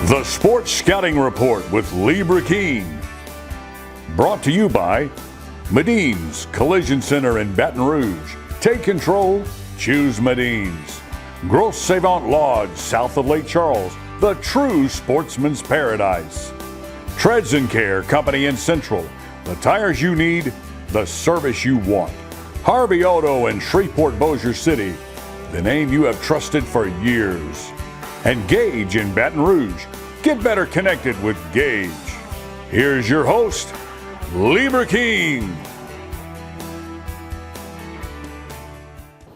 The Sports Scouting Report with Lee Burkeen. Brought to you by Medine's Collision Center in Baton Rouge. Take control, choose Medine's. Grosse Savant Lodge, south of Lake Charles, the true sportsman's paradise. Treads and Care Company in Central, the tires you need, the service you want. Harvey Auto in Shreveport, Bossier City, the name you have trusted for years. And Gage in Baton Rouge. Get better connected with Gage. Here's your host, Lee Burkeen.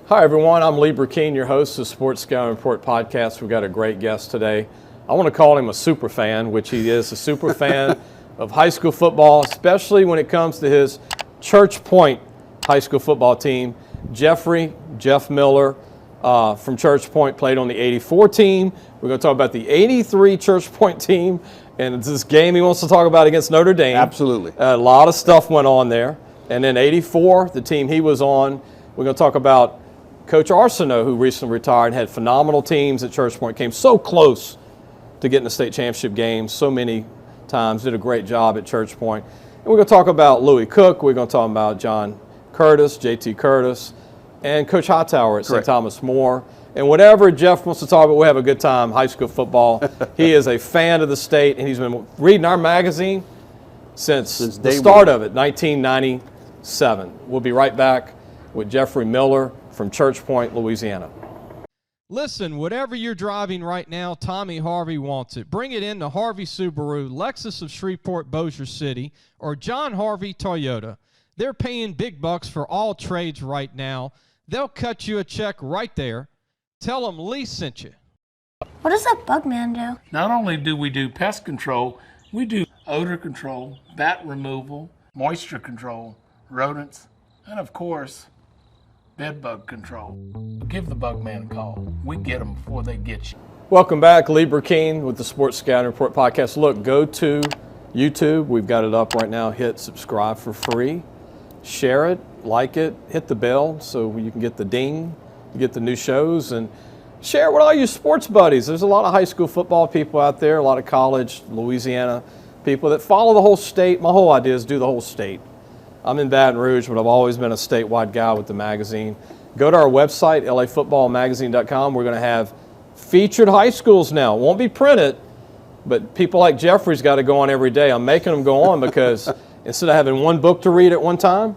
Hi everyone, I'm Lee Burkeen, your host of Sports Scouting Report podcast. We've got a great guest today. I want to call him a super fan, which he is, a super fan of high school football, especially when it comes to his Church Point high school football team. Jeffery, Jeff Miller, from Church Point, played on the 84 team. We're going to talk about the 83 Church Point team, and it's this game he wants to talk about against Notre Dame. Absolutely. A lot of stuff went on there. And then 84, the team he was on, we're going to talk about Coach Arsenault, who recently retired, had phenomenal teams at Church Point, came so close to getting the state championship game so many times, did a great job at Church Point. And we're going to talk about Louis Cook, we're going to talk about John Curtis, JT Curtis, and Coach Hightower at St. Thomas More. And whatever Jeff wants to talk about, we'll have a good time, high school football. He is a fan of the state, and he's been reading our magazine since the start of it, 1997. We'll be right back with Jeffery Miller from Church Point, Louisiana. Listen, whatever you're driving right now, Tommy Harvey wants it. Bring it in to Harvey Subaru, Lexus of Shreveport, Bossier City, or John Harvey Toyota. They're paying big bucks for all trades right now. They'll cut you a check right there. Tell them Lee sent you. What does that bug man do? Not only do we do pest control, we do odor control, bat removal, moisture control, rodents, and of course, bed bug control. Give the bug man a call. We get them before they get you. Welcome back, Lee Burkeen with the Sports Scouting Report podcast. Look, go to YouTube. We've got it up right now. Hit subscribe for free. Share it, like it, hit the bell so you can get the ding, you get the new shows, and share it with all your sports buddies. There's a lot of high school football people out there, a lot of college, Louisiana people that follow the whole state. My whole idea is do the whole state. I'm in Baton Rouge, but I've always been a statewide guy with the magazine. Go to our website, lafootballmagazine.com. We're going to have featured high schools now. It won't be printed, but people like Jeffrey's got to go on every day. I'm making them go on because instead of having one book to read at one time,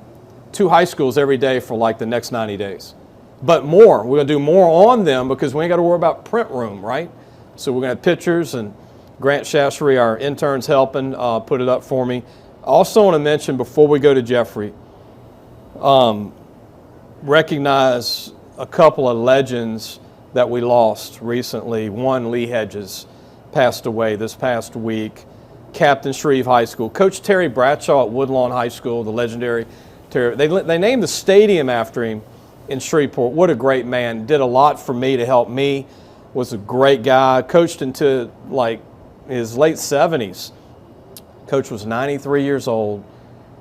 2 high schools every day for like the next 90 days. But more, we're going to do more on them because we ain't got to worry about print room, right? So we're going to have pictures, and Grant Shashery, our intern's helping put it up for me. I also want to mention before we go to Jeffrey, recognize a couple of legends that we lost recently. One, Lee Hedges, passed away this past week. Captain Shreve High School. Coach Terry Bradshaw at Woodlawn High School, the legendary Terry. They named the stadium after him in Shreveport. What a great man. Did a lot for me to help me. Was a great guy. Coached into like his late 70s. Coach was 93 years old,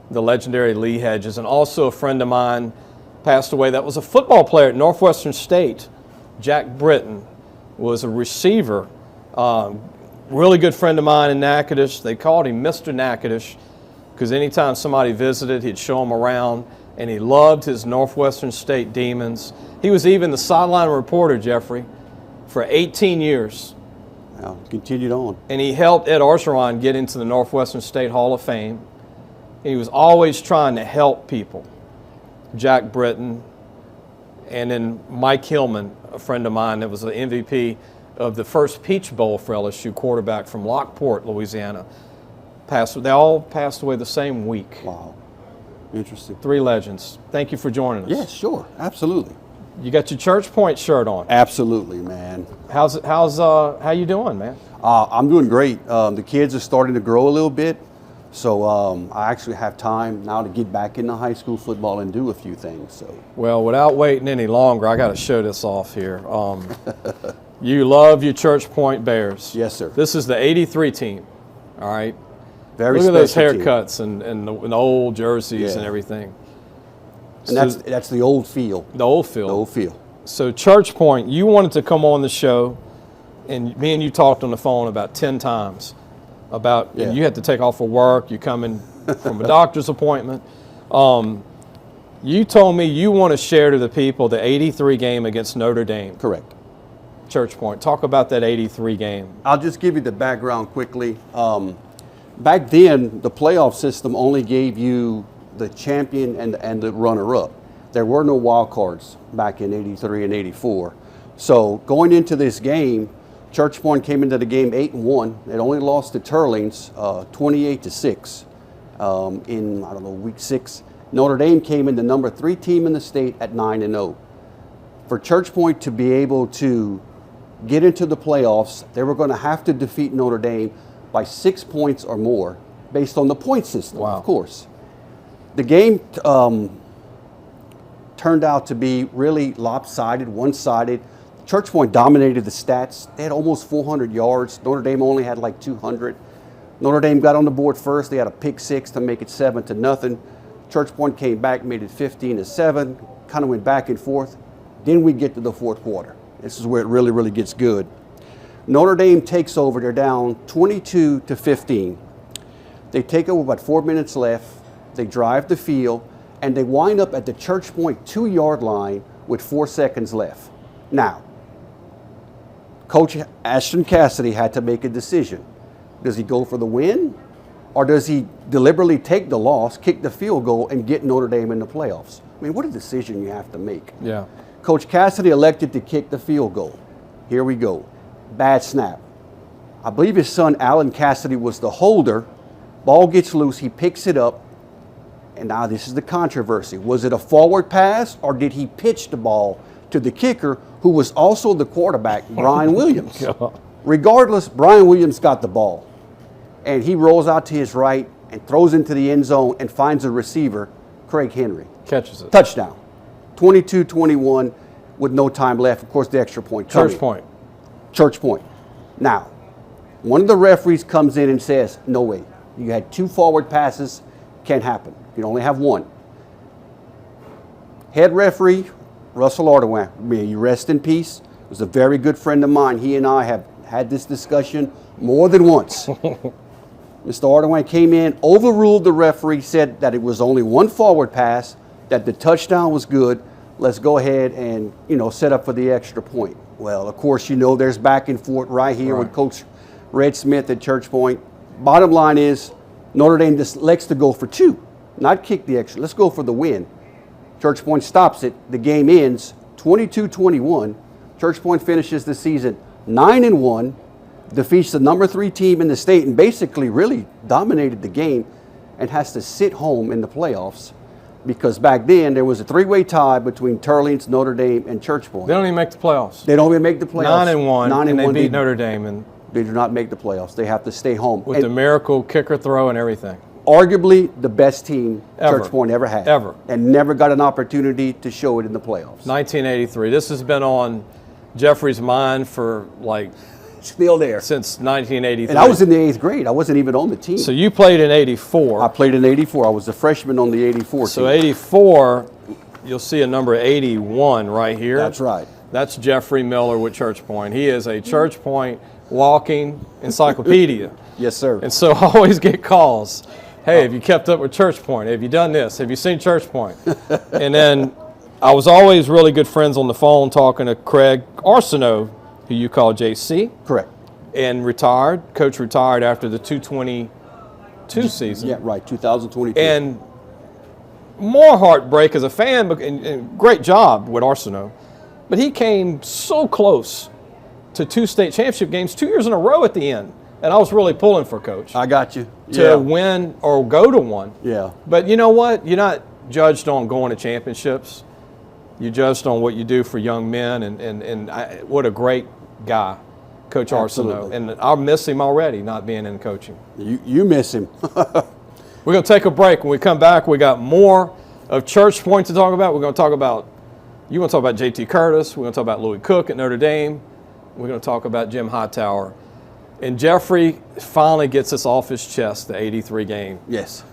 the legendary Lee Hedges. And also a friend of mine passed away that was a football player at Northwestern State. Jack Britton was a receiver. Really good friend of mine in Natchitoches. They called him Mr. Natchitoches because anytime somebody visited, he'd show them around, and he loved his Northwestern State Demons. He was even the sideline reporter, Jeffrey, for 18 years. Well, continued on. And he helped Ed Orgeron get into the Northwestern State Hall of Fame. He was always trying to help people. Jack Britton, and then Mike Hillman, a friend of mine that was the MVP of the first Peach Bowl for LSU, quarterback from Lockport, Louisiana. They all passed away the same week. Wow. Interesting. 3 legends. Thank you for joining us. Yeah, sure. Absolutely. You got your Church Point shirt on. Absolutely, man. How you doing, man? I'm doing great. The kids are starting to grow a little bit, so I actually have time now to get back into high school football and do a few things. So. Well, without waiting any longer, I got to show this off here. You love your Church Point Bears. Yes, sir. This is the 83 team, all right? Very Look at those special haircuts and the old jerseys and everything. And that's the old feel. The old feel. The old feel. So Church Point, you wanted to come on the show and me and you talked on the phone about 10 times about Yeah. you had to take off for work. You coming from a doctor's appointment. You told me you want to share to the people the 83 game against Notre Dame. Correct. Church Point. Talk about that 83 game. I'll just give you the background quickly. Back then, the playoff system only gave you the champion and the runner-up. There were no wild cards back in 83 and 84. So going into this game, Church Point came into the game 8-1. It only lost to Turlings 28-6 in, I don't know, week 6. Notre Dame came in the number 3 team in the state at 9-0. For Church Point to be able to get into the playoffs, they were going to have to defeat Notre Dame by 6 points or more based on the point system, Wow. of course. The game turned out to be really lopsided, one-sided. Church Point dominated the stats. They had almost 400 yards. Notre Dame only had like 200. Notre Dame got on the board first. They had a pick 6 to make it 7-0. Church Point came back, made it 15-7, kind of went back and forth. Then we get to the fourth quarter. This is where it really, really gets good. Notre Dame takes over. They're down 22-15. They take over about 4 minutes left. They drive the field, and they wind up at the Church Point 2-yard line with 4 seconds left. Now, Coach Ashton Cassidy had to make a decision. Does he go for the win, or does he deliberately take the loss, kick the field goal, and get Notre Dame in the playoffs? I mean, what a decision you have to make. Yeah. Coach Cassidy elected to kick the field goal. Here we go. Bad snap. I believe his son, Alan Cassidy, was the holder. Ball gets loose. He picks it up. And now this is the controversy. Was it a forward pass, or did he pitch the ball to the kicker, who was also the quarterback, Brian Williams? God. Regardless, Brian Williams got the ball. And he rolls out to his right and throws into the end zone and finds a receiver, Craig Henry. Catches it. Touchdown. 22-21 with no time left. Of course, the extra point. Church Point. Church Point. Now, one of the referees comes in and says, no way. You had 2 forward passes. Can't happen. You can only have 1. Head referee, Russell Ardoin, may you rest in peace, was a very good friend of mine. He and I have had this discussion more than once. Mr. Ardoin came in, overruled the referee, said that it was only 1 forward pass, that the touchdown was good. Let's go ahead and, set up for the extra point. Well, of course, there's back and forth right here with Coach Red Smith at Church Point. Bottom line is, Notre Dame just likes to go for 2, not kick the extra. Let's go for the win. Church Point stops it. The game ends 22-21. Church Point finishes the season 9-1, defeats the number 3 team in the state, and basically really dominated the game, and has to sit home in the playoffs because back then there was a 3-way tie between Turlings, Notre Dame, and Church Point. They don't even make the playoffs. They don't even make the playoffs. 9-1, and they beat Notre Dame, and they do not make the playoffs. They have to stay home. with the miracle kicker throw and everything. Arguably the best team Ever. Church Point ever had. Ever. And never got an opportunity to show it in the playoffs. 1983. This has been on Jeffrey's mind for Still there. since 1983. And I was in the 8th grade. I wasn't even on the team. So you played in 84. I played in 84. I was a freshman on the 84 So team. 84, you'll see a number 81 right here. That's right. That's Jeffrey Miller with Church Point. He is a Church Point walking encyclopedia. Yes, sir. And so I always get calls. Hey, have you kept up with Church Point? Have you done this? Have you seen Church Point? And then I was always really good friends on the phone talking to Craig Arsenault, who you call JC, Correct. and retired. Coach retired after the 222 season. Yeah, right. 2022. And more heartbreak as a fan, and great job with Arsenault. But he came so close to 2 state championship games 2 years in a row at the end. And I was really pulling for Coach I got you. to win or go to one. Yeah. But you know what? You're not judged on going to championships. You're judged on what you do for young men. And what a great guy, Coach Arsenault. Absolutely. And I'll miss him already not being in coaching. You miss him. We're going to take a break. When we come back, we got more of Church Point to talk about. We're going to talk about, you want to talk about J.T. Curtis. We're going to talk about Louis Cook at Notre Dame. We're going to talk about Jim Hightower. And Jeffrey finally gets this off his chest, the 83 game. Yes.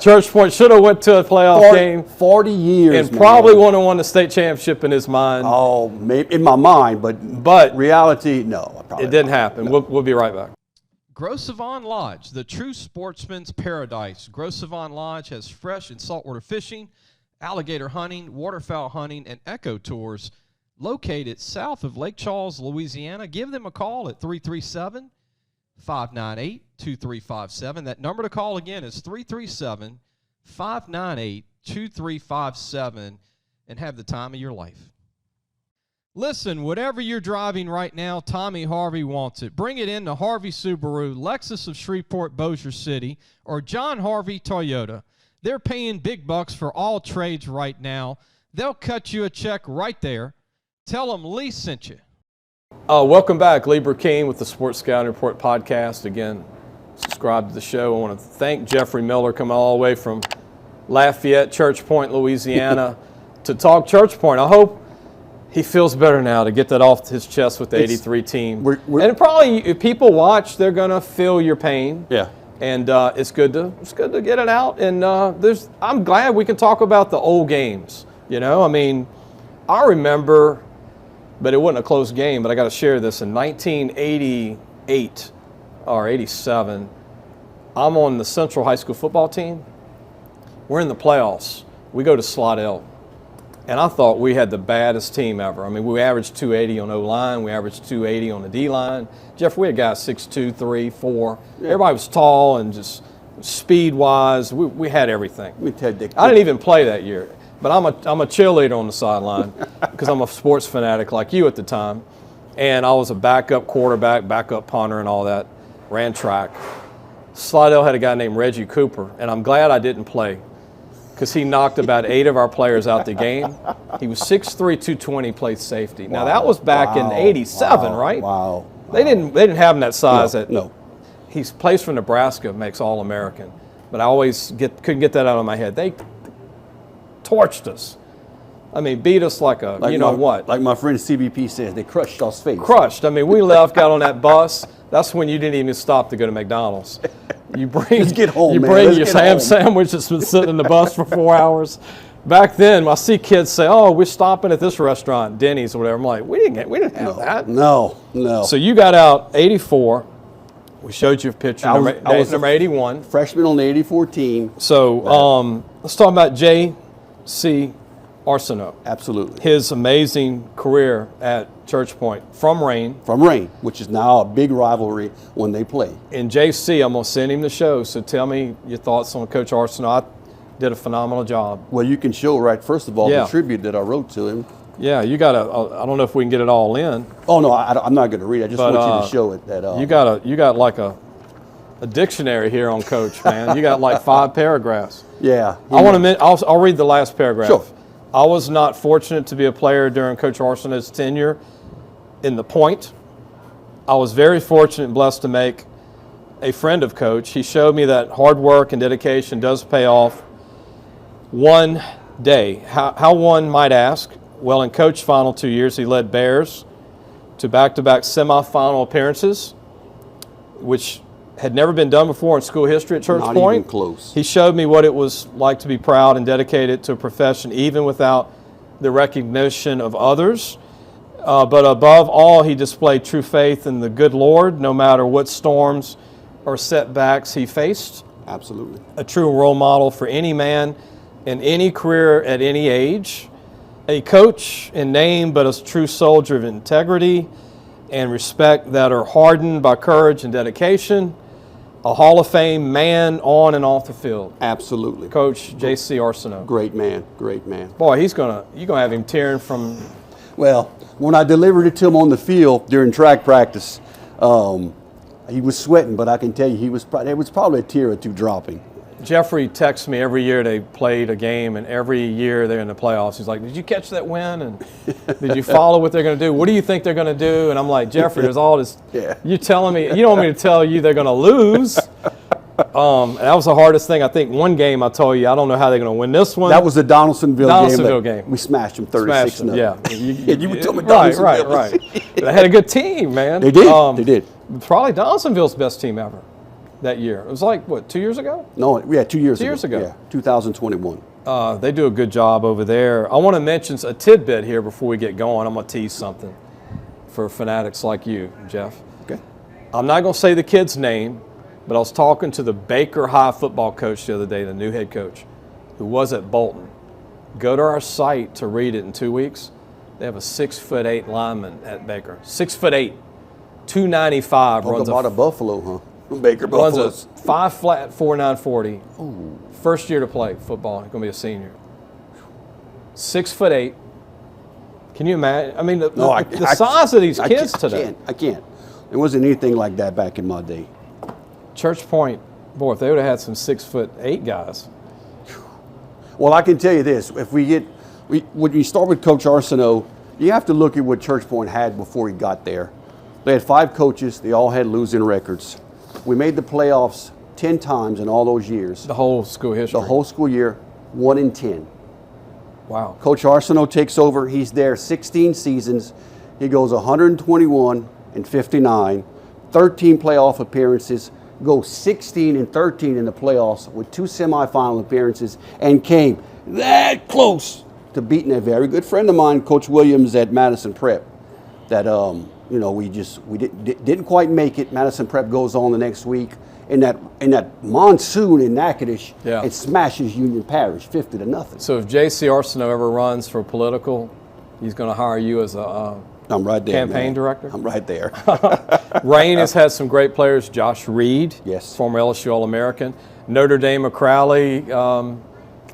Church Point should have went to a playoff game. 40 years, and man. probably would have won the state championship in his mind. Oh, maybe in my mind, but reality, no. It didn't happen. We'll be right back. Gros Savon Lodge, the true sportsman's paradise. Gros Savon Lodge has fresh and saltwater fishing, alligator hunting, waterfowl hunting, and eco tours located south of Lake Charles, Louisiana. Give them a call at 337-598-2357. That number to call again is 337-598-2357, and have the time of your life. Listen, whatever you're driving right now, Tommy Harvey wants it. Bring it in to Harvey Subaru, Lexus of Shreveport, Bossier City, or John Harvey Toyota. They're paying big bucks for all trades right now. They'll cut you a check right there. Tell them Lee sent you. Welcome back. Lee Burkeen with the Sports Scouting Report podcast. Again, subscribe to the show. I want to thank Jeffrey Miller coming all the way from Lafayette, Church Point, Louisiana to talk Church Point. I hope he feels better now to get that off his chest with the 83 team. And probably if people watch, they're going to feel your pain. Yeah. And it's good to get it out. And I'm glad we can talk about the old games. You know, I mean, I remember, but it wasn't a close game, but I got to share this. In 1988 or 87, I'm on the Central High School football team. We're in the playoffs. We go to Slidell. And I thought we had the baddest team ever. I mean, we averaged 280 on O-line. We averaged 280 on the D-line. Jeff, we had guys 6'2", 3, 4. Yeah. Everybody was tall and just speed-wise. We had everything. I didn't even play that year. But I'm a cheerleader on the sideline because I'm a sports fanatic like you at the time. And I was a backup quarterback, backup punter and all that. Ran track. Slidell had a guy named Reggie Cooper, and I'm glad I didn't play, because he knocked about 8 of our players out the game. He was 6'3", 220, played safety. Now, that was back in 87, right? Wow. They didn't have him that size. No. He plays for Nebraska, makes All-American. But I always couldn't get that out of my head. They torched us. I mean, beat us like what? Like my friend CBP says, they crushed y'all's face. Crushed. I mean, we left, got on that bus. That's when you didn't even stop to go to McDonald's. You bring Let's get home, you man. bring Let's your get ham home. sandwich that's been sitting in the bus for 4 hours. Back then, I see kids say, "Oh, we're stopping at this restaurant, Denny's or whatever." I'm like, we didn't have that. No. So you got out 84. We showed you a picture. I was number 81. Freshman on the 84 team. So let's talk about J.C. Arsenault. Absolutely. His amazing career at Church Point from Rain. Which is now a big rivalry when they play. And JC, I'm going to send him the show, so tell me your thoughts on Coach Arsenault. Did a phenomenal job. Well, you can show, right, first of all, the tribute that I wrote to him. Yeah, you got I don't know if we can get it all in. Oh, no, I'm not going to read it. I just want you to show it. You got like a dictionary here on Coach, man. You got like 5 paragraphs. Yeah. I'll read the last paragraph. Sure. I was not fortunate to be a player during Coach Arsenault's tenure in the Point. I was very fortunate and blessed to make a friend of Coach. He showed me that hard work and dedication does pay off one day. How one might ask? Well, in Coach's final 2 years, he led Bears to back-to-back semifinal appearances, which had never been done before in school history at Church Point. Not even close. He showed me what it was like to be proud and dedicated to a profession, even without the recognition of others. But above all, he displayed true faith in the good Lord, no matter what storms or setbacks he faced. Absolutely. A true role model for any man in any career at any age. A coach in name, but a true soldier of integrity and respect that are hardened by courage and dedication. A Hall of Fame man on and off the field. Absolutely. Coach J.C. Arsenault. Great man. Boy, you're gonna have him tearing from. Well, when I delivered it to him on the field during track practice, he was sweating, but I can tell you there was probably a tear or two dropping. Jeffrey texts me every year they played a game, and every year they're in the playoffs. He's like, "Did you catch that win? And did you follow what they're going to do? What do you think they're going to do?" And I'm like, "Jeffrey, there's all this. Yeah. You telling me? You don't want me to tell you they're going to lose?" That was the hardest thing. I think one game I told you I don't know how they're going to win this one. That was the Donaldsonville game. We smashed them 36-0. Yeah. You would tell me Donaldsonville. Right. They had a good team, man. They did. Probably Donaldsonville's best team ever. that year? It was like, what, 2 years ago? No, yeah, 2 years ago. 2 years ago. Yeah, 2021. They do a good job over there. I want to mention a tidbit here before we get going. I'm going to tease something for fanatics like you, Jeff. Okay. I'm not going to say the kid's name, but I was talking to the Baker High football coach the other day, the new head coach, who was at Bolton. Go to our site to read it in 2 weeks. They have a 6'8" lineman at Baker. 6'8", 295. Talk Runs about a Buffalo, huh? Baker runs Buffalo. a 5 flat 4.940. First year to play football. He's going to be a senior. 6'8". Can you imagine? I mean, the size of these kids today. I can't. There wasn't anything like that back in my day. Church Point, boy, if they would have had some 6'8" guys. Well, I can tell you this: when you start with Coach Arsenault, you have to look at what Church Point had before he got there. They had 5 coaches; they all had losing records. We made the playoffs 10 times in all those years. The whole school history. The whole school year, 1-10. Wow. Coach Arsenault takes over. He's there 16 seasons. He goes 121-59, 13 playoff appearances, goes 16-13 in the playoffs with 2 semifinal appearances, and came that close to beating a very good friend of mine, Coach Williams at Madison Prep. That we didn't quite make it. Madison Prep goes on the next week. In that monsoon in Natchitoches, it smashes Union Parish 50-0. So if J.C. Arsenault ever runs for political, he's going to hire you as a I'm right there, campaign director? I'm right there. Rain has had some great players. Josh Reed, yes, former LSU All-American. Notre Dame McCrowley,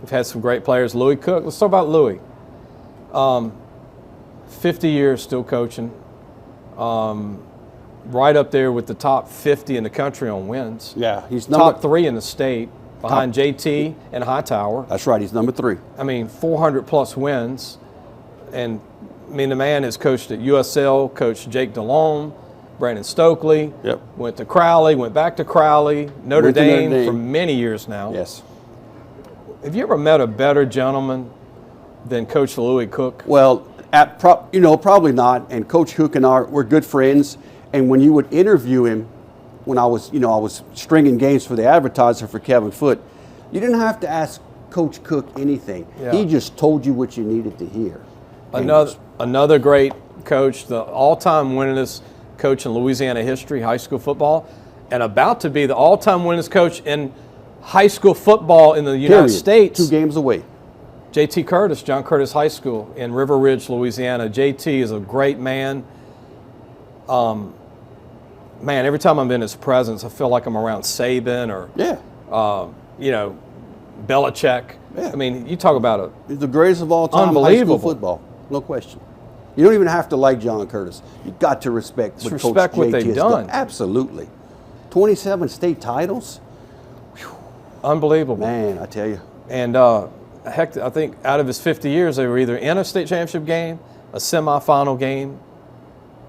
we've had some great players. Louis Cook, let's talk about Louis. 50 years still coaching. Right up there with the top 50 in the country on wins. Yeah, he's top 3 in the state, behind JT and Hightower. That's right, he's number 3. I mean, 400-plus wins. And, I mean, the man has coached at USL, coached Jake DeLome, Brandon Stokely, went to Crowley, went back to Crowley, Notre Dame for many years now. Yes. Have you ever met a better gentleman than Coach Louis Cook? Well, probably not. And Coach Cook and I were good friends. And when you would interview him, when I was stringing games for the advertiser for Kevin Foote, you didn't have to ask Coach Cook anything. Yeah. He just told you what you needed to hear. Another great coach, the all-time winningest coach in Louisiana history, high school football, and about to be the all-time winningest coach in high school football in the United States. 2 games away. JT Curtis, John Curtis High School in River Ridge, Louisiana. JT is a great man. Man, every time I'm in his presence, I feel like I'm around Saban or, Belichick. Yeah. I mean, you talk about he's the greatest of all time in high school football, no question. You don't even have to like John Curtis. You got to respect what Coach JT they've has done. Absolutely. 27 state titles. Whew. Unbelievable. Man, I tell you. And heck, I think out of his 50 years, they were either in a state championship game, a semifinal game,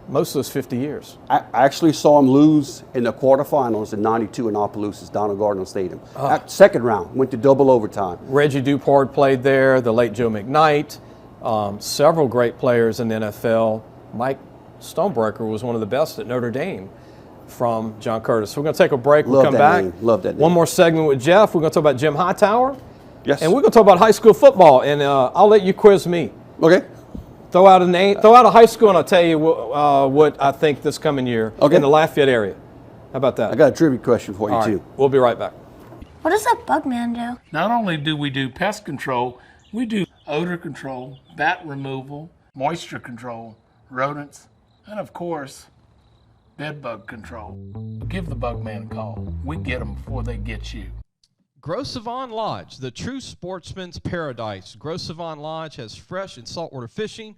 most of those 50 years. I actually saw him lose in the quarterfinals in '92 in Opelousas, Donald Gardner Stadium. Second round, went to double overtime. Reggie Dupart played there, the late Joe McKnight, several great players in the NFL. Mike Stonebreaker was one of the best at Notre Dame from John Curtis. So we're going to take a break. We'll come back. Love that name. One more segment with Jeff. We're going to talk about Jim Hightower. Yes. And we're going to talk about high school football, and I'll let you quiz me. Okay. Throw out a name, throw out a high school, and I'll tell you what I think this coming year in the Lafayette area. How about that? I got a trivia question for you, too. We'll be right back. What does that bug man do? Not only do we do pest control, we do odor control, bat removal, moisture control, rodents, and of course, bed bug control. Give the bug man a call. We get them before they get you. Gros Savon Lodge, the true sportsman's paradise. Gros Savon Lodge has fresh and saltwater fishing,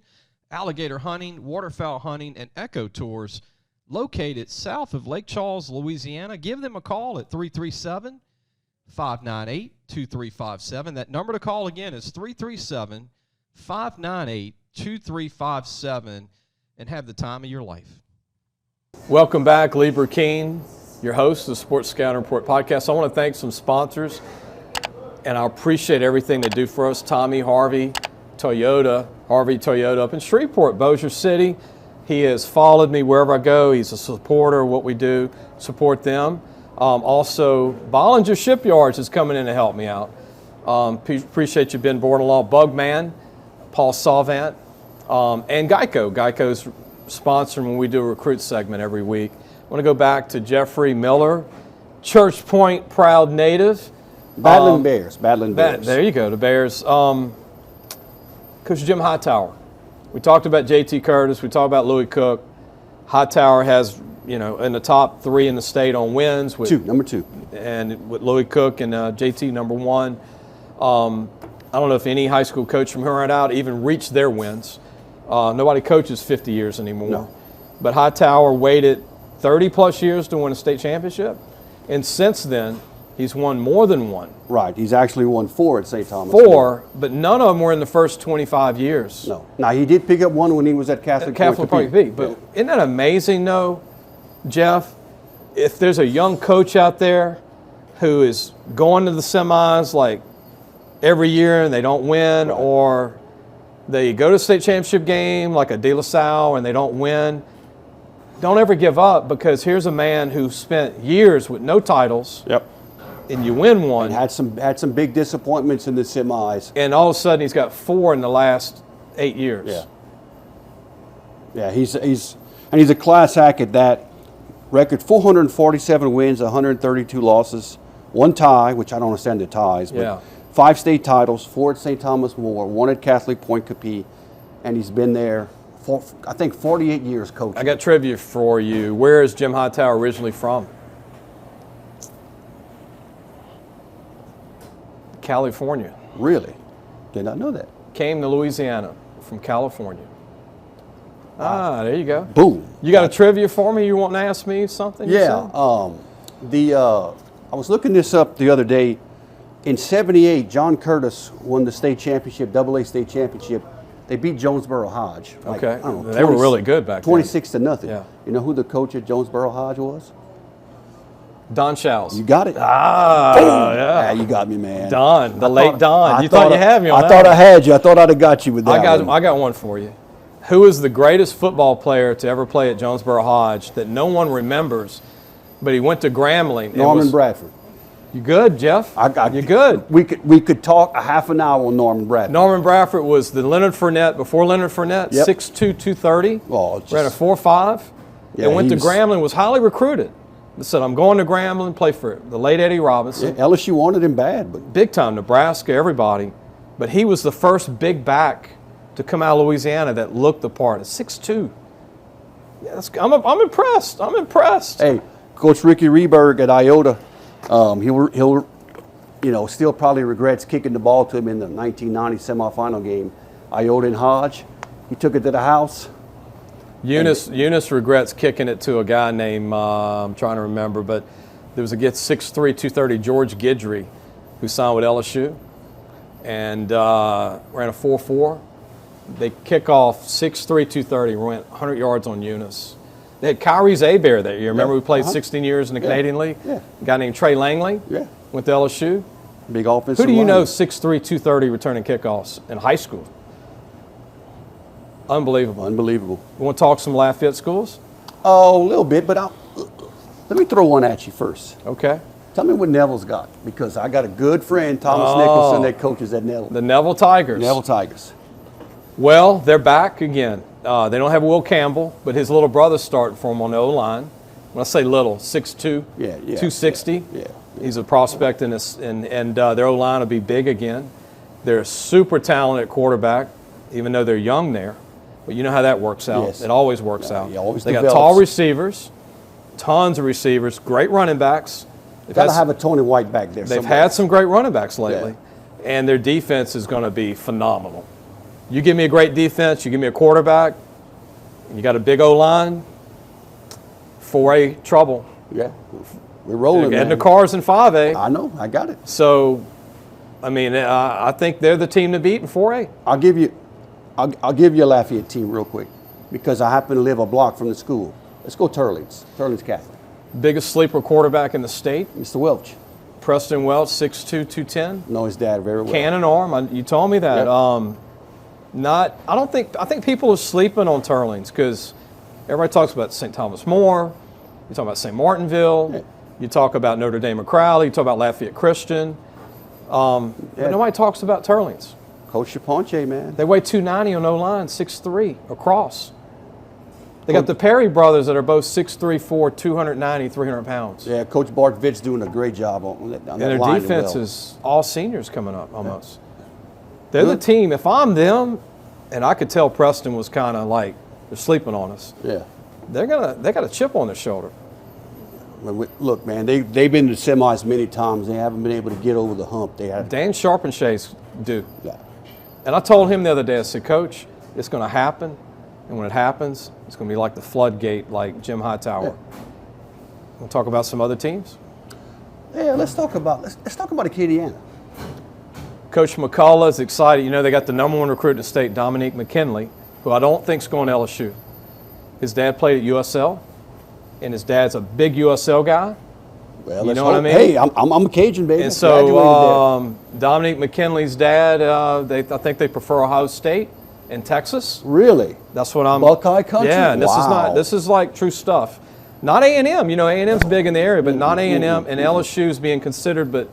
alligator hunting, waterfowl hunting, and eco tours located south of Lake Charles, Louisiana. Give them a call at 337-598-2357. That number to call again is 337-598-2357, and have the time of your life. Welcome back, Lee Burkeen, your host of the Sports Scout Report podcast. I want to thank some sponsors, and I appreciate everything they do for us. Tommy Harvey Toyota up in Shreveport, Bossier City. He has followed me wherever I go. He's a supporter of what we do. Support them. Also, Bollinger Shipyards is coming in to help me out. Appreciate you, Ben Bordelon, Bugman, Paul Salvant, and Geico. Geico's sponsoring when we do a recruit segment every week. I want to go back to Jeffrey Miller, Church Point proud native. Battling Bears. There you go, the Bears. Coach Jim Hightower. We talked about J.T. Curtis. We talked about Louis Cook. Hightower has, in the top 3 in the state on wins. Number two. And with Louis Cook and J.T. number 1. I don't know if any high school coach from here on out even reached their wins. Nobody coaches 50 years anymore. No. But Hightower waited 30-plus years to win a state championship. And since then, he's won more than one. Right. He's actually won 4 at St. Thomas. 4, but none of them were in the first 25 years. No. Now, he did pick up one when he was at Catholic Point B. But isn't that amazing, though, Jeff? If there's a young coach out there who is going to the semis like every year and they don't win, right, or they go to the state championship game like a De La Salle and they don't win, don't ever give up, because here's a man who spent years with no titles. Yep. And you win one. And had some big disappointments in the semis. And all of a sudden he's got 4 in the last 8 years. Yeah. Yeah, he's a class act at that. Record 447 wins, 132 losses, 1 tie, which I don't understand the ties, but Yeah. 5 state titles, 4 at St. Thomas More, 1 at Catholic Point Capee, and he's been there for, I think, 48 years coaching. I got trivia for you. Where is Jim Hightower originally from? California. Really? Did not know that. Came to Louisiana from California. There you go. Boom. You got a trivia for me? You want to ask me something? you Yeah. said? I was looking this up the other day. In '78, John Curtis won the state championship, AA state championship. They beat Jonesboro Hodge. Okay. I don't know, They were really good back then. 26-0. Yeah. You know who the coach at Jonesboro Hodge was? Don Schaus. You got it. Yeah. You got me, man. Don, the late Don. You thought you had me on I that thought one. I had you. I thought I'd have got you with that one. I got one for you. Who is the greatest football player to ever play at Jonesboro Hodge that no one remembers, but he went to Grambling? Norman Bradford. You good, Jeff? You're good. We could talk a half an hour on Norman Bradford. Norman Bradford was the Leonard Fournette, before Leonard Fournette, Yep. 6'2", 230. Oh, just- ran a 4.5. Yeah, and went to he was- Grambling, was highly recruited. He said, I'm going to Grambling, play for the late Eddie Robinson. Yeah, LSU wanted him bad, but Big time, Nebraska, everybody. But he was the first big back to come out of Louisiana that looked the part at 6'2". Yeah, I'm impressed. I'm impressed. hey, Coach Ricky Reberg at Iota, he'll still probably regrets kicking the ball to him in the 1990 semifinal game. Iota and Hodge, he took it to the house. Eunice regrets kicking it to a guy named, I'm trying to remember, but there was a 6'3", 230 George Guidry who signed with LSU and ran a 4.4. They kick off 6'3", 230, went 100 yards on Eunice. They had Kyrie Zabear there. You remember, Yeah. we played 16 years in the Canadian League? Yeah. A guy named Trey Langley Yeah. went to LSU. Big offensive Who do you lineman. know 6'3", 230 returning kickoffs in high school? Unbelievable. Unbelievable. You want to talk some Lafayette schools? Oh, a little bit, but let me throw one at you first. Okay. Tell me what Neville's got, because I got a good friend, Thomas Nicholson, that coaches at Neville. The Neville Tigers. Neville Tigers. Well, they're back again. They don't have Will Campbell, but his little brother's starting for him on the O-line. When I say little, 6'2", Yeah, 260. Yeah. He's a prospect in this, and their O-line will be big again. They're super talented quarterback, even though they're young there. But you know how that works out. Yes. It always works out. He always They got develops. tall receivers, tons of receivers, great running backs. They've Got to had have a Tony White back there. They've somewhere. had some great running backs lately, and their defense is going to be phenomenal. You give me a great defense, you give me a quarterback, and you got a big O-line, 4A trouble. Yeah. We're rolling, And the man. Cars in 5A. I know. I got it. So, I mean, I think they're the team to beat in 4A. I'll give you a Lafayette team real quick, because I happen to live a block from the school. Let's go Turlings. Turlings Catholic. Biggest sleeper quarterback in the state, Mr. Welch. Preston Welch, 6'2", 210. Know his dad very well. Cannon arm. You told me that. Yep. I think people are sleeping on Turlings because everybody talks about St. Thomas More. You talk about St. Martinville. You talk about Notre Dame or Crowley, you talk about Lafayette Christian, but nobody talks about Turlings. Coach Chaponche, man. They weigh 290 on O-line, 6'3" across. They got the Perry brothers that are both 6'3", 4", 290, 300 pounds. Yeah, Coach Bart Vitt's doing a great job on that And their line defense as well. is all seniors coming up almost. They're the team. If I'm them, and I could tell Preston was kind of like they're sleeping on us. Yeah. They got a chip on their shoulder. Look, man, they've been to semis many times. They haven't been able to get over the hump. They have. Dan Sharpenshays do. Yeah. And I told him the other day, I said, Coach, it's going to happen. And when it happens, it's going to be like the floodgate, like Jim Hightower. Yeah. We'll talk about some other teams. Yeah, let's talk about Acadiana. Coach McCullough is excited. You know, they got the #1 recruit in the state, Dominique McKinley, who I don't think is going to LSU. His dad played at USL, and his dad's a big USL guy. Well, You know what I mean? Hey, I'm a Cajun, baby. And so Dominique McKinley's dad, I think they prefer Ohio State and Texas. Really? That's what I'm. Buckeye country? Yeah, and Wow. this is like true stuff. Not A&M. You know, A&M's big in the area, but not A&M. And LSU's being considered, but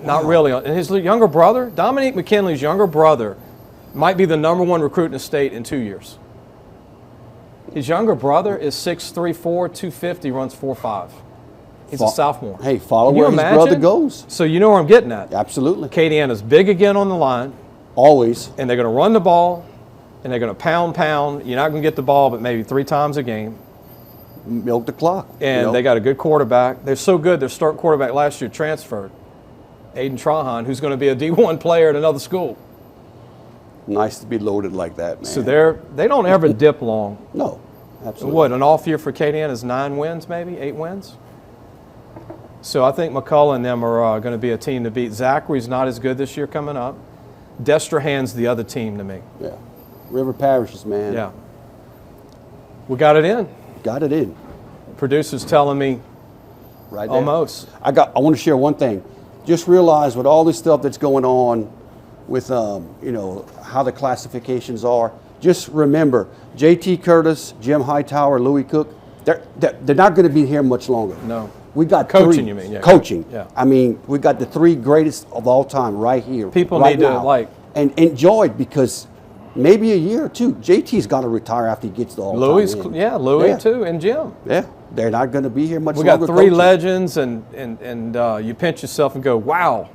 not really. And his younger brother, Dominique McKinley's younger brother, might be the #1 recruit in the state in 2 years. His younger brother is 6'3", 250, runs 4.5. He's a sophomore. Hey, follow Can you where his imagine? brother goes. So you know where I'm getting at. Absolutely. Acadiana's big again on the line, Always. and they're going to run the ball, and they're going to pound. You're not going to get the ball but maybe 3 times a game. Milk the clock. And they got a good quarterback. They're so good, their starting quarterback last year transferred, Aiden Trahan, who's going to be a D1 player at another school. Nice to be loaded like that, man. So they don't ever dip long. No, absolutely. What, an off year for Acadiana is 9 wins maybe, 8 wins? So I think McCullough and them are going to be a team to beat. Zachary's not as good this year coming up. Destrehan's the other team to me. Yeah. River Parishes, man. Yeah. We got it in. Got it in. Producer's telling me Right there. almost. I want to share one thing. Just realize with all this stuff that's going on with, how the classifications are, just remember, J.T. Curtis, Jim Hightower, Louis Cook, they're not going to be here much longer. No. We got Coaching, three, you mean, yeah. Coaching. Yeah. I mean, we got the 3 greatest of all time right here. People right need to, now. And enjoy it because maybe a year or two, JT's got to retire after he gets the all-time Louis, win. Louis too, and Jim. Yeah, they're not going to be here much We longer. got 3 coaching. legends, and you pinch yourself and go, wow,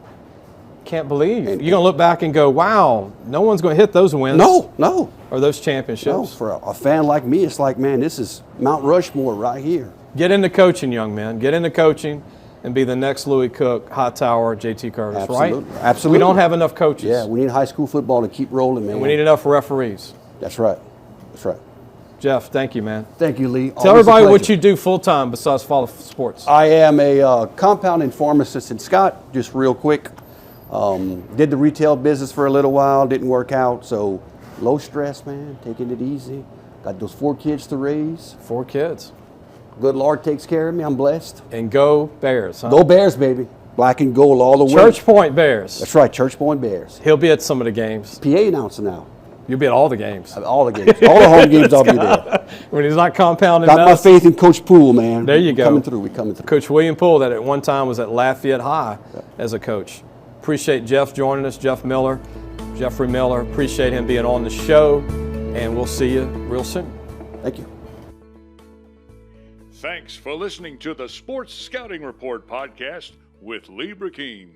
can't believe. You're going to look back and go, wow, no one's going to hit those wins. No. Or those championships. No, for a fan like me, it's like, man, this is Mount Rushmore right here. Get into coaching, young man. Get into coaching and be the next Louis Cook, Hightower, J.T. Curtis, Absolutely. right? Absolutely. We don't have enough coaches. Yeah, we need high school football to keep rolling, man. And we need enough referees. That's right. That's right. Jeff, thank you, man. Thank you, Lee. Tell everybody what you do full-time besides follow sports. I am a compounding pharmacist in Scott, just real quick. Did the retail business for a little while, didn't work out, so low stress, man, taking it easy. Got those 4 kids to raise. 4 kids. Good Lord takes care of me, I'm blessed. And go Bears, huh? Go Bears, baby. Black and gold all the way. Church Point Bears. That's right, Church Point Bears. He'll be at some of the games. PA announcer now. You'll be at all the games. All the games. All the home games, I'll be there. When he's not compounding Got my us. faith in Coach Poole, man. There you go. We coming through. Coach William Poole, that at one time was at Lafayette High as a coach. Appreciate Jeff joining us, Jeffrey Miller. Appreciate him being on the show, and we'll see you real soon. Thank you. Thanks for listening to the Sports Scouting Report podcast with Lee Burkeen.